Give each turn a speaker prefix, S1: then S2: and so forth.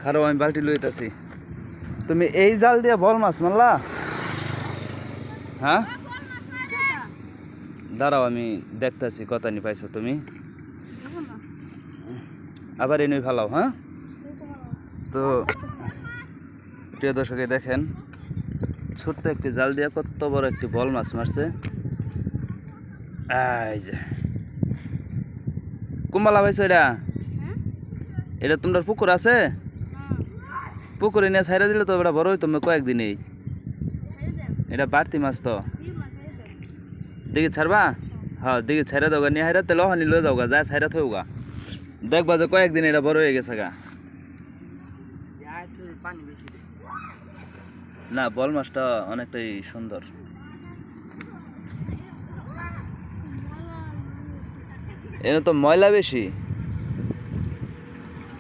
S1: খারাপ আমি বালতি লইতেছি। তুমি এই জাল দিয়ে বল মাছ মারলা? হ্যাঁ, দাঁড়াও আমি দেখতেছি কত নি পাইছো তুমি। আবার এনে ফেলাও। হ্যাঁ, তো প্রিয় দর্শকে দেখেন ছোট্ট একটি জাল দিয়ে কত বড় একটি বল মাছ মারছে। এই যে কুম্বালা পাইছো এটা? এটা তোমার পুকুর আছে? পুকুরে নিয়ে ছাইরা দিলে তো এটা বড় হইতো কয়েকদিনেই। এটা বাড়তি মাছ তো দেখি ছাড়বা। হ্যাঁ দেখি ছাইরা দাও গা, নিয়ে হাইরা তেল হানি লয়ে যাও গা, যা ছাইরা থইও গা, দেখবা যে কয়েকদিন এটা বড় হয়ে গেছে গা। না বল মাছটা অনেকটাই সুন্দর। এনে তো ময়লা বেশি।